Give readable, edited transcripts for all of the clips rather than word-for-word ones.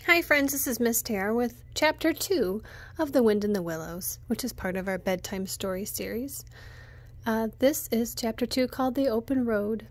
Hi friends, this is Miss Tara with Chapter 2 of The Wind in the Willows, which is part of our bedtime story series. This is Chapter 2 called The Open Road.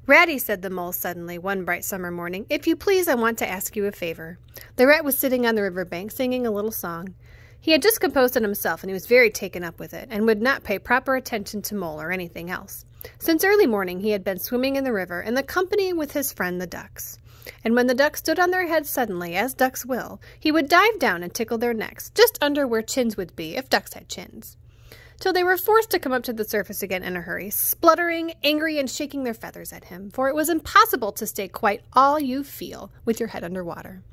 "Ratty," said the mole suddenly, one bright summer morning, "if you please, I want to ask you a favor." The rat was sitting on the river bank singing a little song. He had just composed it himself, and he was very taken up with it, and would not pay proper attention to Mole or anything else. Since early morning he had been swimming in the river in the company with his friend the ducks. And when the ducks stood on their heads suddenly, as ducks will, he would dive down and tickle their necks, just under where chins would be, if ducks had chins, till they were forced to come up to the surface again in a hurry, spluttering, angry, and shaking their feathers at him, for it was impossible to stay quite all you feel with your head under water.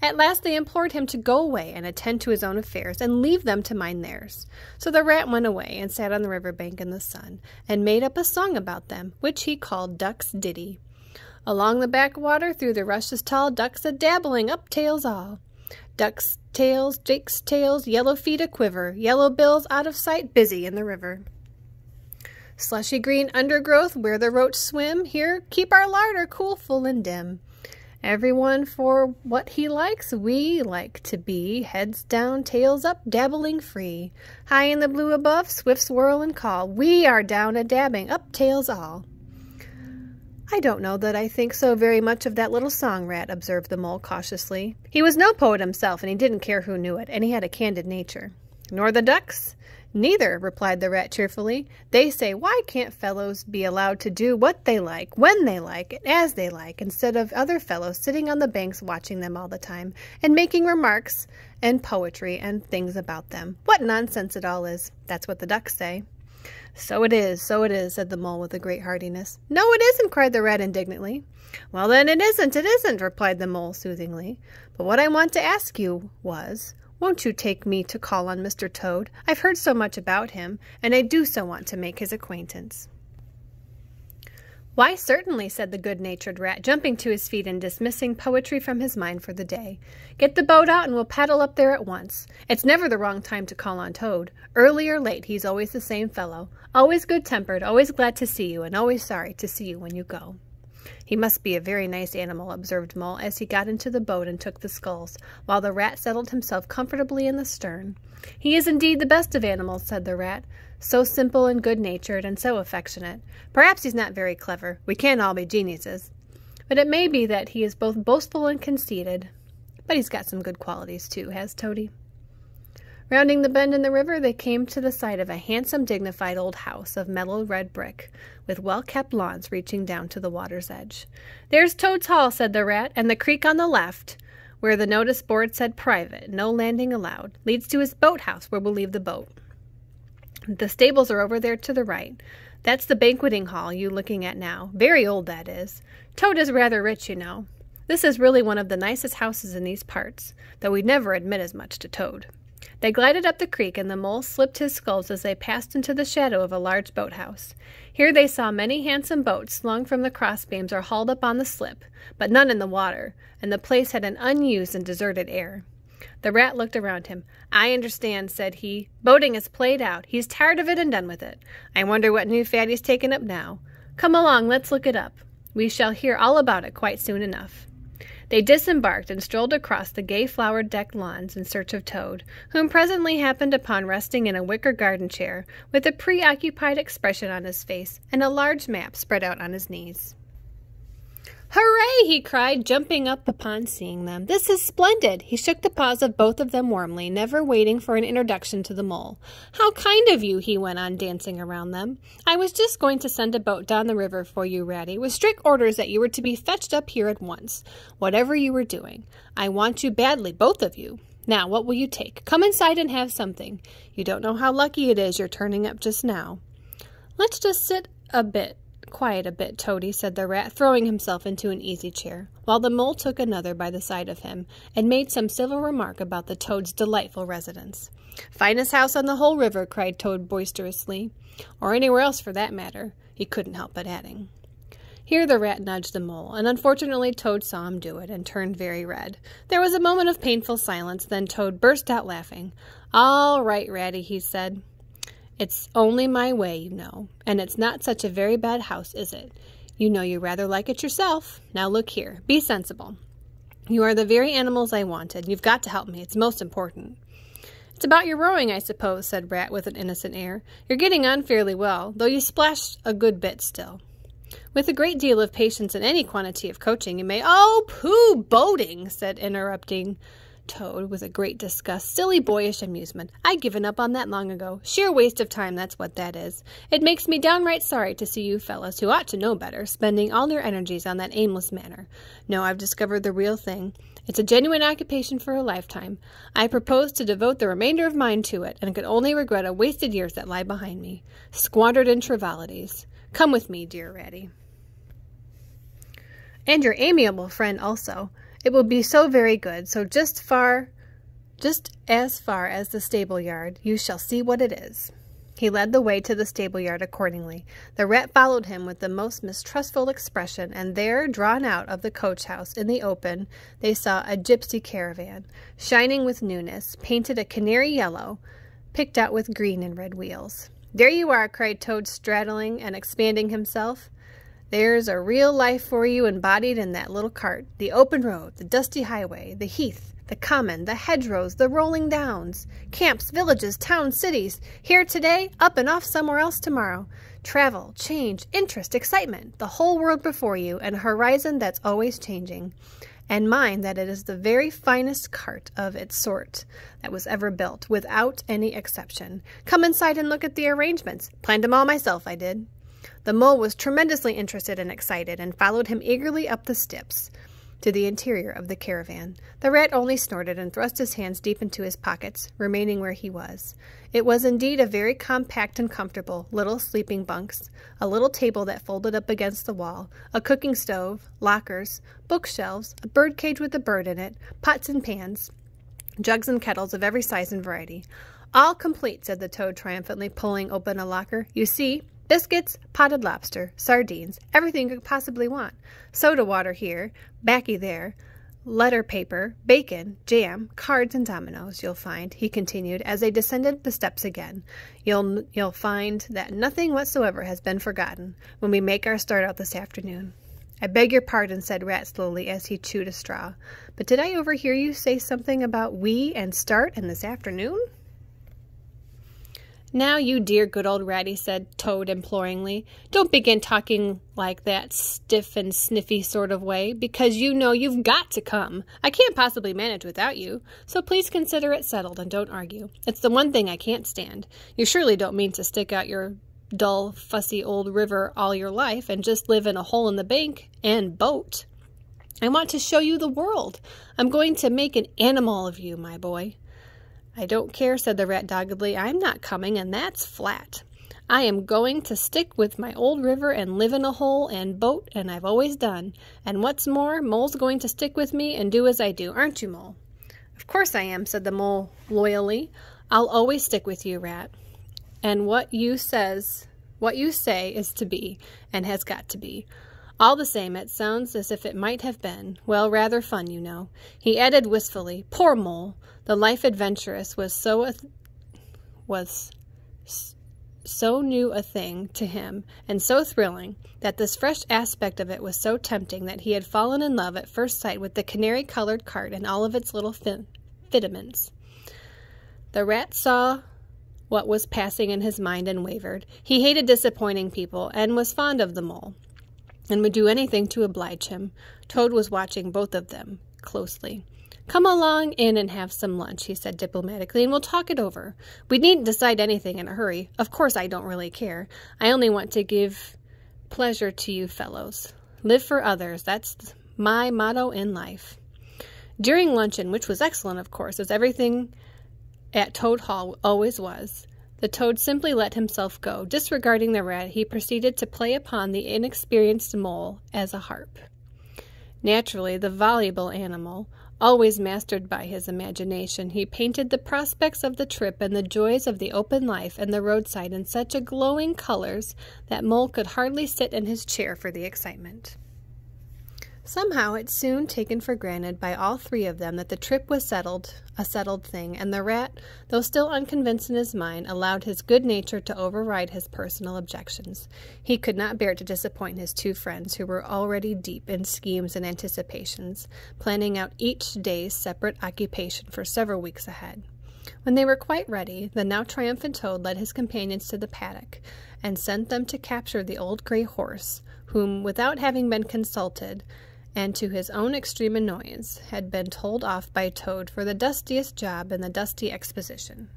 At last they implored him to go away and attend to his own affairs, and leave them to mind theirs. So the rat went away and sat on the river bank in the sun, and made up a song about them, which he called Duck's Ditty. Along the backwater, through the rushes tall, ducks a-dabbling, up tails all. Ducks' tails, drakes' tails, yellow feet a-quiver, yellow bills out of sight, busy in the river. Slushy green undergrowth, where the roach swim, here keep our larder cool, full, and dim. Everyone for what he likes, we like to be, heads down, tails up, dabbling free. High in the blue above, swift swirl and call, we are down a-dabbing, up tails all. "I don't know that I think so very much of that little song, Rat," observed the mole cautiously. He was no poet himself, and he didn't care who knew it, and he had a candid nature. "Nor the ducks?" "Neither," replied the rat cheerfully. "They say, why can't fellows be allowed to do what they like, when they like, and as they like, instead of other fellows sitting on the banks watching them all the time, and making remarks and poetry and things about them? What nonsense it all is. That's what the ducks say." So it is, said the mole with a great heartiness. "No, it isn't," cried the rat indignantly. "Well, then it isn't, replied the mole soothingly. "But what I want to ask you was, won't you take me to call on Mr. Toad? I've heard so much about him, and I do so want to make his acquaintance." "Why, certainly," said the good-natured rat, jumping to his feet and dismissing poetry from his mind for the day. "Get the boat out and we'll paddle up there at once. It's never the wrong time to call on Toad. Early or late, he's always the same fellow. Always good-tempered, always glad to see you, and always sorry to see you when you go." "He must be a very nice animal," observed Mole, as he got into the boat and took the sculls, while the rat settled himself comfortably in the stern. "He is indeed the best of animals," said the rat. "So simple and good-natured, and so affectionate. Perhaps he's not very clever. We can't all be geniuses. But it may be that he is both boastful and conceited. But he's got some good qualities, too, has Toady." Rounding the bend in the river, they came to the sight of a handsome, dignified old house of mellow red brick, with well-kept lawns reaching down to the water's edge. "There's Toad's Hall," said the rat, "and the creek on the left, where the notice board said private, no landing allowed, leads to his boathouse, where we'll leave the boat. The stables are over there to the right. That's the banqueting hall you're looking at now. Very old, that is. Toad is rather rich, you know. This is really one of the nicest houses in these parts, though we'd never admit as much to Toad." They glided up the creek, and the mole slipped his sculls as they passed into the shadow of a large boathouse. Here they saw many handsome boats slung from the crossbeams or hauled up on the slip, but none in the water, and the place had an unused and deserted air. The rat looked around him. "I understand," said he. "Boating is played out. He's tired of it and done with it. I wonder what new fad he's taken up now. Come along, let's look it up. We shall hear all about it quite soon enough." They disembarked and strolled across the gay flower-decked lawns in search of Toad, whom presently happened upon resting in a wicker garden chair, with a preoccupied expression on his face and a large map spread out on his knees. "Hooray!" he cried, jumping up upon seeing them. "This is splendid!" He shook the paws of both of them warmly, never waiting for an introduction to the mole. "How kind of you!" he went on, dancing around them. "I was just going to send a boat down the river for you, Ratty, with strict orders that you were to be fetched up here at once, whatever you were doing. I want you badly, both of you. Now, what will you take? Come inside and have something. You don't know how lucky it is you're turning up just now." "Let's just sit quiet a bit, Toady," said the rat, throwing himself into an easy chair, while the mole took another by the side of him, and made some civil remark about the toad's delightful residence. "Finest house on the whole river," cried Toad boisterously. "Or anywhere else for that matter," he couldn't help but adding. Here the rat nudged the mole, and unfortunately Toad saw him do it, and turned very red. There was a moment of painful silence, then Toad burst out laughing. "All right, Ratty," he said. "It's only my way, you know, and it's not such a very bad house, is it? You know you rather like it yourself. Now look here, be sensible. You are the very animals I wanted. You've got to help me. It's most important. It's about your rowing, I suppose, said Rat with an innocent air. You're getting on fairly well, though you splash a good bit still. With a great deal of patience and any quantity of coaching, you may— Oh, pooh, boating, said interrupting Toad with a great disgust. Silly boyish amusement. I'd given up on that long ago. Sheer waste of time, that's what that is. It makes me downright sorry to see you fellows, who ought to know better, spending all your energies on that aimless manner. No, I've discovered the real thing. It's a genuine occupation for a lifetime. I propose to devote the remainder of mine to it, and could only regret a wasted years that lie behind me, squandered in trivalities. Come with me, dear Ratty. And your amiable friend also. It will be so very good, so just as far as the stable yard, you shall see what it is. He led the way to the stable yard accordingly. The Rat followed him with the most mistrustful expression, and there, drawn out of the coach-house in the open, they saw a gypsy caravan, shining with newness, painted a canary yellow, picked out with green and red wheels. There you are, cried Toad, straddling and expanding himself. There's a real life for you embodied in that little cart. The open road, the dusty highway, the heath, the common, the hedgerows, the rolling downs, camps, villages, towns, cities. Here today, up and off somewhere else tomorrow. Travel, change, interest, excitement, the whole world before you, and a horizon that's always changing. And mind that it is the very finest cart of its sort that was ever built, without any exception. Come inside and look at the arrangements. Planned 'em all myself, I did. The Mole was tremendously interested and excited, and followed him eagerly up the steps to the interior of the caravan. The Rat only snorted and thrust his hands deep into his pockets, remaining where he was. It was indeed a very compact and comfortable little sleeping bunks, a little table that folded up against the wall, a cooking stove, lockers, bookshelves, a bird cage with a bird in it, pots and pans, jugs and kettles of every size and variety. All complete, said the Toad triumphantly, pulling open a locker. You see, biscuits, potted lobster, sardines, everything you could possibly want. Soda water here, baccy there, letter paper, bacon, jam, cards, and dominoes, you'll find, he continued, as they descended the steps again. You'll find that nothing whatsoever has been forgotten when we make our start out this afternoon. I beg your pardon, said Rat slowly as he chewed a straw, but did I overhear you say something about we and start and this afternoon? Now, you dear good old Ratty, said Toad imploringly, don't begin talking like that stiff and sniffy sort of way, because you know you've got to come. I can't possibly manage without you, so please consider it settled and don't argue. It's the one thing I can't stand. You surely don't mean to stick out your dull, fussy old river all your life and just live in a hole in the bank and boat. I want to show you the world. I'm going to make an animal of you, my boy. I don't care, said the Rat doggedly. I'm not coming, and that's flat. I am going to stick with my old river and live in a hole and boat, and I've always done. And what's more, Mole's going to stick with me and do as I do. Aren't you, Mole? Of course I am, said the Mole loyally. I'll always stick with you, Rat. And what you say is to be, and has got to be. All the same, it sounds as if it might have been. Well, rather fun, you know. He added wistfully, poor Mole. The life adventurous was so new a thing to him, and so thrilling, that this fresh aspect of it was so tempting that he had fallen in love at first sight with the canary-colored cart and all of its little filaments. The Rat saw what was passing in his mind and wavered. He hated disappointing people, and was fond of the Mole, and would do anything to oblige him. Toad was watching both of them closely. Come along in and have some lunch, he said diplomatically, and we'll talk it over. We needn't decide anything in a hurry. Of course I don't really care. I only want to give pleasure to you fellows. Live for others. That's my motto in life. During luncheon, which was excellent, of course, as everything at Toad Hall always was, the Toad simply let himself go. Disregarding the Rat, he proceeded to play upon the inexperienced Mole as a harp. Naturally, the voluble animal, always mastered by his imagination, he painted the prospects of the trip and the joys of the open life and the roadside in such a glowing colors that Mole could hardly sit in his chair for the excitement. Somehow it's soon taken for granted by all three of them that the trip was a settled thing, and the rat, though still unconvinced in his mind, allowed his good nature to override his personal objections. He could not bear to disappoint his two friends, who were already deep in schemes and anticipations, planning out each day's separate occupation for several weeks ahead. When they were quite ready, the now triumphant Toad led his companions to the paddock, and sent them to capture the old gray horse, whom, without having been consulted, and to his own extreme annoyance, had been told off by Toad for the dustiest job in the dusty exposition.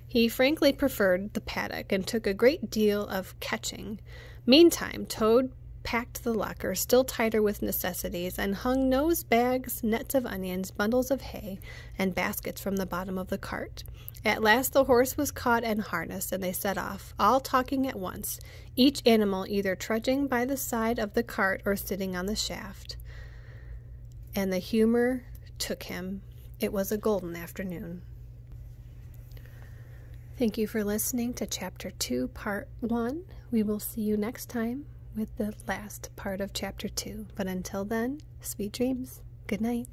He frankly preferred the paddock, and took a great deal of catching. Meantime, Toad packed the locker still tighter with necessities, and hung nose bags, nets of onions, bundles of hay, and baskets from the bottom of the cart. At last the horse was caught and harnessed, and they set off, all talking at once, each animal either trudging by the side of the cart or sitting on the shaft. And the humor took him. It was a golden afternoon. Thank you for listening to Chapter 2, Part 1. We will see you next time with the last part of Chapter 2. But until then, sweet dreams. Good night.